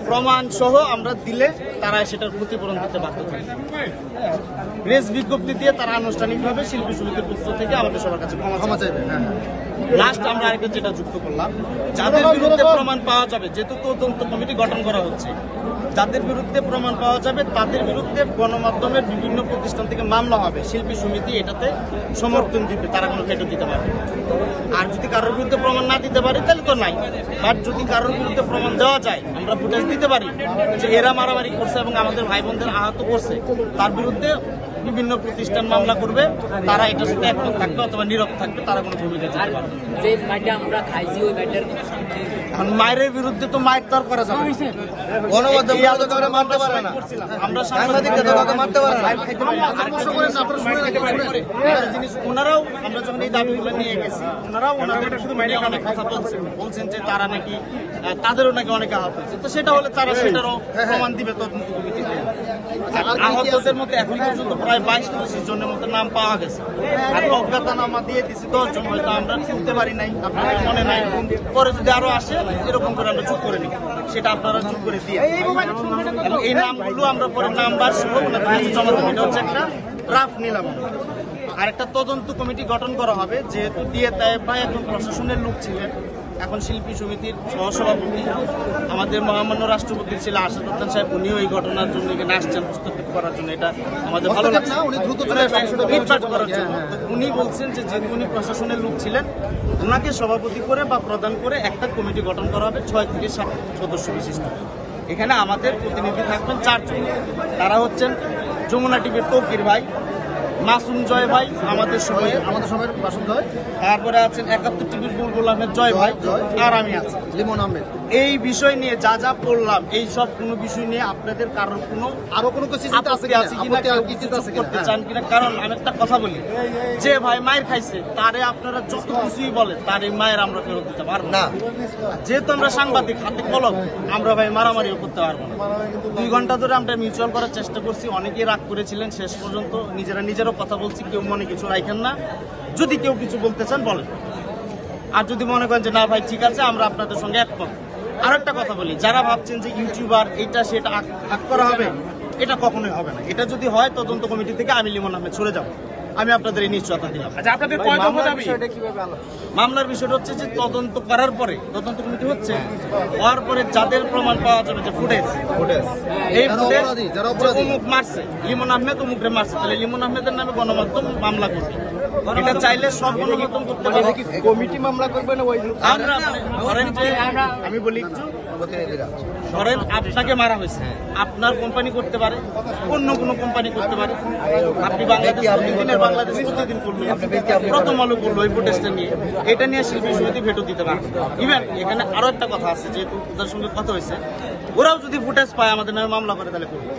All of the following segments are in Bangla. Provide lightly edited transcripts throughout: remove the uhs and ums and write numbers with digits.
প্রমাণ সহ আমরা দিলে তারা সেটার ক্ষতিপূরণ দিতে বাধ্য থাকে। প্রেস বিজ্ঞপ্তি দিয়ে তারা আনুষ্ঠানিকভাবে শিল্পী সমিতির পক্ষ থেকে আমাদের সবার কাছে ক্ষমা চাইবে। লাস্ট আমরা আরেকটা যেটা যুক্ত করলাম, যাদের বিরুদ্ধে প্রমাণ পাওয়া যাবে, যেহেতু তদন্ত কমিটি গঠন করা হচ্ছে, যাদের বিরুদ্ধে প্রমাণ পাওয়া যাবে তাদের বিরুদ্ধে গণমাধ্যমের বিভিন্ন প্রতিষ্ঠান থেকে মামলা হবে। শিল্পী সমিতি এটাতে সমর্থন দিবে, তারা কোনো ভেটো দিতে পারবে। আর যদি কারোর বিরুদ্ধে প্রমাণ না দিতে পারি তাহলে তো নাই। বাট যদি কারোর বিরুদ্ধে প্রমাণ দেওয়া যায়, আমরা ফুটেজ দিতে পারি যে এরা মারামারি করছে এবং আমাদের ভাই বোনদের আহত করছে, তার বিরুদ্ধে বিভিন্ন প্রতিষ্ঠান মামলা করবে, তারা এটার সাথে একমত থাকবে অথবা নীরব থাকবে, তারা কোনো ভূমিকা দিতে পারবে। যে মাইটা আমরা খাইছি ওই মাইটার এখন মায়ের বিরুদ্ধে তো মাইক তো আর করা যাবে না, গণমাধ্যম মানতে পারে না, আমরা সাংবাদিকরা মানতে পারে না। ওনারাও আমরা যখন এই দাবিগুলো নিয়ে গেছি, ওনারাও ওনাদের অনেক কথা বলছেন যে তারা নাকি তাদেরও নাকি অনেকে আহত হয়েছে। তো সেটা হলে তারা সেটারও প্রমাণ দিবে তদন্ত কমিটিতে। আহতদের মধ্যে এখন পর্যন্ত প্রায় 22-25 জনের মতো নাম পাওয়া গেছে। আর অজ্ঞাতনামা দিয়ে দিচ্ছি 10 জন, হয়তো আমরা শুনতে পারি নাই, আপনাদের মনে নাই। পরে যদি আরো আসে এরকম করে আমরা চুপ করে নিই, সেটা আপনারা চুপ করে দিয়ে এই নামগুলো আমরা পরে নাম্বার সহ জমা দেবো। এটা হচ্ছে একটা ড্রাফট নিলাম। আর একটা তদন্ত কমিটি গঠন করা হবে, যেহেতু দিয়ে প্রায় একজন প্রশাসনের লোক ছিলেন, এখন শিল্পী সমিতির সহসভাপতি আমাদের মহামান্য রাষ্ট্রপতির ছিল আশাদ উদ্দিন সাহেব, উনিও এই ঘটনার জন্য এখানে আসছেন হস্তক্ষেপ করার জন্য। এটা আমাদের ভালো লাগছে, উনি বলছেন যে যেহেতু উনি প্রশাসনের লোক ছিলেন, ওনাকে সভাপতি করে বা প্রদান করে একটা কমিটি গঠন করা হবে 6 থেকে 7 সদস্য বিশিষ্ট। এখানে আমাদের প্রতিনিধি থাকবেন 4 জন। তারা হচ্ছেন যমুনা টিভির তৌকির ভাই, মাসুম জয় ভাই, আমাদের সময়ের মাসুম জয়, তারপরে আছেন 71 টিভির বুলবুল আহমেদ জয় ভাই, আর আমি আছি লিমন আহমেদ। এই বিষয় নিয়ে যা যা পড়লাম, এই সব কোনো বিষয় নিয়ে আপনাদের কারোর আরো কোনো কিছু করতে চান কিনা? কারণ আমি একটা কথা বলি, যে ভাই মায়ের খাইছে তারে আপনারা যত কিছুই বলেন, তার এই মায়ের আমরা ফেরত দিতে পারবো না। যেহেতু আমরা সাংবাদিক, হাতে কলম, আমরা ভাই মারামারিও করতে পারবো না। 2 ঘন্টা ধরে আমরা মিউচুয়াল করার চেষ্টা করছি, অনেকেই রাগ করেছিলেন, শেষ পর্যন্ত নিজেরা কথা বলছি, কেউ মনে কিছু রাখেন না। যদি কেউ কিছু বলতে চান বলেন, আর যদি মনে করেন যে না ভাই ঠিক আছে আমরা আপনাদের সঙ্গে একমত। আর একটা কথা বলি, যারা ভাবছেন যে ইউটিউবার এটা সেটা আগ করা হবে, এটা কখনোই হবে না। এটা যদি হয় তদন্ত কমিটি থেকে আমি লিমন আহমেদ সরে যাব, আমি আপনাদের এই নিশ্চয়তা দিলাম। মামলার বিষয়টা হচ্ছে যে তদন্ত করার পরে, তদন্ত কমিটি হচ্ছে হওয়ার পরে যাদের প্রমাণ পাওয়া যাবে যে ফুটেজ এই ফুটেজ অমুক মারছে, লিমন আহমেদ অমুকরে মারছে, তাহলে লিমন আহমেদের নামে গণমাধ্যম মামলা করবে। এটা চাইলে সব গণমাধ্যম করতে পারে। কমিটি মামলা করবে না? আমরা ধরেন যে আমি বলি একটু, ধরেন আপনাকে মারা হয়েছে, আপনার কোম্পানি করতে পারে, অন্য কোনো কোম্পানি করতে পারে। আপনি বাংলাদেশ প্রতিদিন করলো, প্রথম আলো করলো এই ফুটেজটা নিয়ে, এটা নিয়ে শিল্পী সমিতি ভেটো দিতে পারে। ইভেন এখানে আরো একটা কথা আছে, যেহেতু ওদের সঙ্গে কথা হয়েছে, ওরাও যদি ফুটেজ পায় আমাদের নামে মামলা করে তাহলে করবে।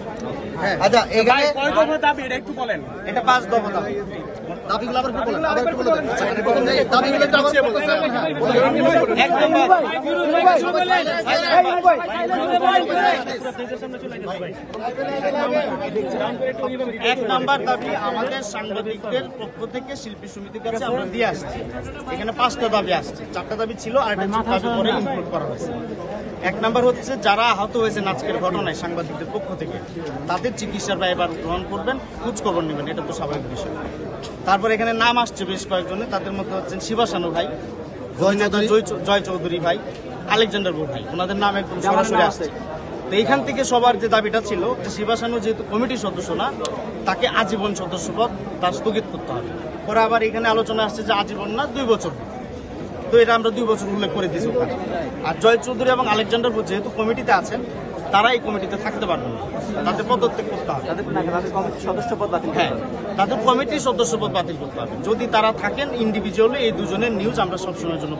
আচ্ছা, এখানে কয় দফা দাবি এটা একটু বলেন। এটা 5 দফা দাবি। দাবিগুলো আবার একটু বলেন, আবার একটু বলে দেন। দাবিগুলো একটু আবার এক নাম্বার দাবি আমাদের সাংবাদিকদের পক্ষ থেকে শিল্পী সমিতির কাছে আমরা দিয়ে আসছি। এখানে 5টা দাবি আসছে, 4টা দাবি ছিল আর একটা পরে ইনক্লুড করা হয়েছে। 1 নাম্বার হচ্ছে যারা আহত হয়েছে আজকের ঘটনায় সাংবাদিকদের পক্ষ থেকে, তাদের চিকিৎসার ব্যয়ভার গ্রহণ করবেন, খোঁজ খবর নেবেন, এটা তো স্বাভাবিক বিষয়। তারপর এখানে নাম আসছে বেশ কয়েকজনের, তাদের মধ্যে হচ্ছেন শিবাসানু ভাই, জয় চৌধুরী ভাই, আলেকজান্ডার ভাই, ওনাদের নাম একদম সরাসরি আসছে। তো এইখান থেকে সবার যে দাবিটা ছিল, শিবাসানু যেহেতু কমিটির সদস্য না, তাকে আজীবন সদস্যপদ তার স্থগিত করতে হবে। পরে আবার এখানে আলোচনা আসছে যে আজীবন না 2 বছর, তো এটা আমরা 2 বছর উল্লেখ করে দিয়েছি ওখানে। আর জয় চৌধুরী এবং আলেকজান্ডার যেহেতু কমিটিতে আছেন, তারা এই কমিটিতে থাকতে পারবেন না, তাদের পদত্যাগ করতে হবে। হ্যাঁ, তাদের কমিটির সদস্যপদ বাতিল করতে হবে। যদি তারা থাকেন ইন্ডিভিজুয়ালি, এই 2 জনের নিউজ আমরা সবসময়ের জন্য